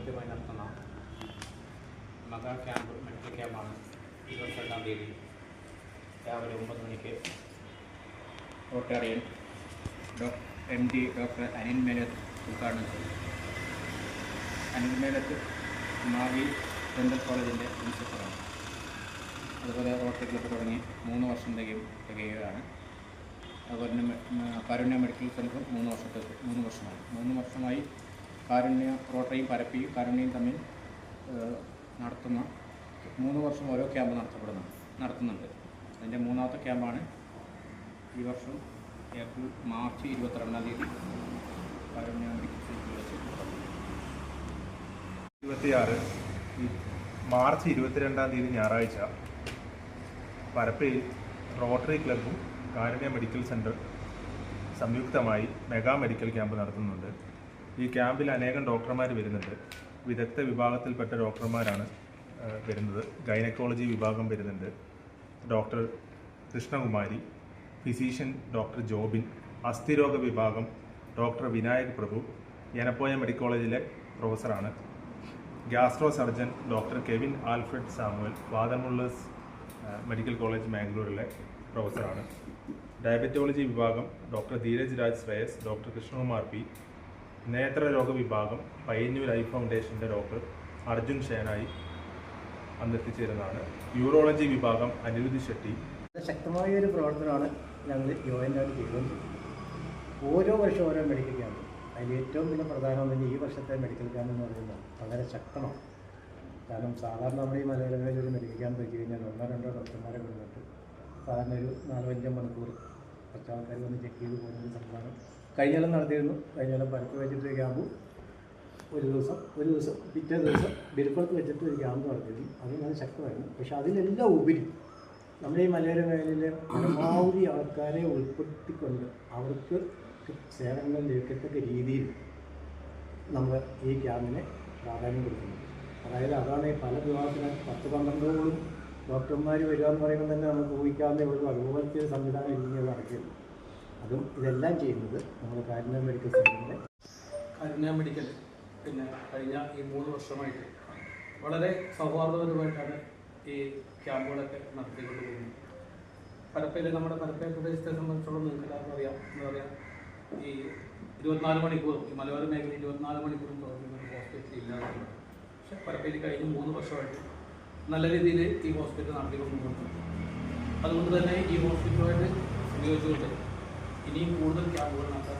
കൃത്യമായി നടത്തുന്ന mega camp medical ക്യാമ്പാണ് 22-ാം തീയതി രാവിലെ 9 മണിക്ക് Rotarian MD doctor Anil Melath ഉദ്ഘാടനം ചെയ്തു. അനിൽ മേലത്ത് മാവി ഡെൻ്റൽ കോളേജിൻ്റെ പ്രിൻസിപ്പലാണ്. അതുപോലെ റോട്ടറി ക്ലബ്ബ് തുടങ്ങി 3 വർഷം തികയുകയാണ്. അതുപോലെ തന്നെ കാരുണ്യ മെഡിക്കൽ സെൻ്ററും 3 വർഷമായി കാരുണ്യ റോട്ടറിയും പരപ്പിയും കാരുണ്യയും തമ്മിൽ നടത്തുന്ന 3 വർഷം ഓരോ ക്യാമ്പ് നടത്തുന്നുണ്ട്. അതിൻ്റെ 3ാമത്തെ ക്യാമ്പാണ് ഈ വർഷം മാർച്ച് 22-ാം തീയതി കാരുണ്യ മെഡിക്കൽ സെൻ്ററിൽ വെച്ച് 26 മാർച്ച് 22-ാം തീയതി ഞായറാഴ്ച പരപ്പയിൽ റോട്ടറി ക്ലബ്ബും കാരുണ്യ മെഡിക്കൽ സെൻ്റർ സംയുക്തമായി മെഗാ മെഡിക്കൽ ക്യാമ്പ് നടത്തുന്നുണ്ട്. ഈ ക്യാമ്പിൽ അനേകം ഡോക്ടർമാർ വരുന്നുണ്ട്. വിദഗ്ധ വിഭാഗത്തിൽപ്പെട്ട ഡോക്ടർമാരാണ് വരുന്നത്. ഗൈനക്കോളജി വിഭാഗം വരുന്നുണ്ട്, doctor Krishnakumari, physician doctor Jobin, അസ്ഥിരോഗ വിഭാഗം ഡോക്ടർ വിനായക് പ്രഭു, എനപ്പോയ മെഡിക്കൽ കോളേജിലെ പ്രൊഫസറാണ്, gastro surgeon doctor Kevin Alfred Samuel, വാദമുള്ളേഴ്സ് മെഡിക്കൽ കോളേജ് മാംഗ്ലൂരിലെ പ്രൊഫസറാണ്, ഡയബറ്റോളജി വിഭാഗം doctor Dheeraj Raj Shreyas, doctor Krishnakumar P, നേത്രരോഗ വിഭാഗം പയ്യന്നൂർ ഐ ഫൗണ്ടേഷൻ്റെ ഡോക്ടർ അർജുൻ ഷേനായി അന്നെത്തിച്ചേരുന്നതാണ്. യൂറോളജി വിഭാഗം അനിരുദ്ധ് ഷെട്ടി. ശക്തമായ ഒരു പ്രവർത്തനമാണ് ഞങ്ങൾ യോജനയായിട്ട് ചെയ്തുകൊണ്ടിരിക്കുന്നത്. ഓരോ വർഷവും ഓരോ മെഡിക്കൽ ക്യാമ്പ്. അതിൽ ഏറ്റവും വലിയ പ്രധാനം തന്നെ ഈ വർഷത്തെ മെഡിക്കൽ ക്യാമ്പ് എന്ന് പറയുന്നത് വളരെ ശക്തമാണ്. കാരണം സാധാരണ നമ്മുടെ ഈ മലയാളികളിൽ ഒരു മെഡിക്കൽ ക്യാമ്പ് വെച്ച് കഴിഞ്ഞാൽ 1-2 ഡോക്ടർമാരെ കൊണ്ടിട്ട് സാധാരണ ഒരു 4-5 മണിക്കൂർ കുറച്ച് ആൾക്കാർ വന്ന് ചെക്ക് ചെയ്ത് പോകുന്ന സംവിധാനം കഴിഞ്ഞാലും നടത്തിയിരുന്നു. കഴിഞ്ഞാലും പരപ്പ് വെച്ചിട്ട് ഒരു ക്യാമ്പ് ഒരു ദിവസം പിറ്റേ ദിവസം ബിൽപ്പുറത്ത് വെച്ചിട്ട് ഒരു ക്യാമ്പ് നടത്തിയിരുന്നു. അത് നല്ല ശക്തമായിരുന്നു. പക്ഷെ അതിലെല്ലാം ഉപരി നമ്മുടെ ഈ മലയോര മേഖലയിലെ പരമാവധി ആൾക്കാരെ ഉൾപ്പെടുത്തിക്കൊണ്ട് അവർക്ക് സേവനങ്ങൾ ലഭിക്കത്തക്ക രീതിയിൽ നമ്മൾ ഈ ക്യാമ്പിനെ പ്രാധാന്യം കൊടുക്കുന്നത്. അതായത് അതാണ് ഈ പല വിഭാഗത്തിന് 10-12 ഡോക്ടർമാർ വരിക എന്ന് പറയുമ്പോൾ തന്നെ നമുക്ക് ഊഹിക്കാവുന്നേ ഉള്ളൂ. അതുപോലത്തെ ഒരു സംവിധാനം ഇല്ലെങ്കിൽ നടക്കില്ല. അതും ഇതെല്ലാം ചെയ്യുന്നത് നമ്മൾ കാരുണ്യ മെഡിക്കൽ സെൻ്ററിൻ്റെ കാരുണ്യ മെഡിക്കൽ കഴിഞ്ഞ ഈ 3 വർഷമായിട്ട് വളരെ സൗഹാർദ്ദപരമായിട്ടാണ് ഈ ക്യാമ്പുകളൊക്കെ നടത്തിക്കൊണ്ട് പോകുന്നത്. പരപ്പയിൽ നമ്മുടെ പരപ്പ പ്രദേശത്തെ സംബന്ധിച്ചോളം നിങ്ങൾക്ക് എല്ലാവർക്കും അറിയാം. എന്താ പറയുക, ഈ 24 മണിക്കൂറും ഈ മലയോര മേഖലയിൽ 24 മണിക്കൂറും പ്രവർത്തിക്കുന്ന ഒരു ഹോസ്പിറ്റൽ ഇല്ലാതെ. പക്ഷേ പരപ്പയിൽ കഴിഞ്ഞ 3 വർഷമായിട്ട് നല്ല രീതിയിൽ ഈ ഹോസ്പിറ്റൽ നടത്തിക്കൊണ്ട് പോകുന്നുണ്ട്. അതുകൊണ്ട് തന്നെ ഈ ഹോസ്പിറ്റലുമായിട്ട് ഉപയോഗിച്ചുകൊണ്ട് ഇനിയും കൂടുതൽ ക്യാമ്പുകൾ നടത്താൻ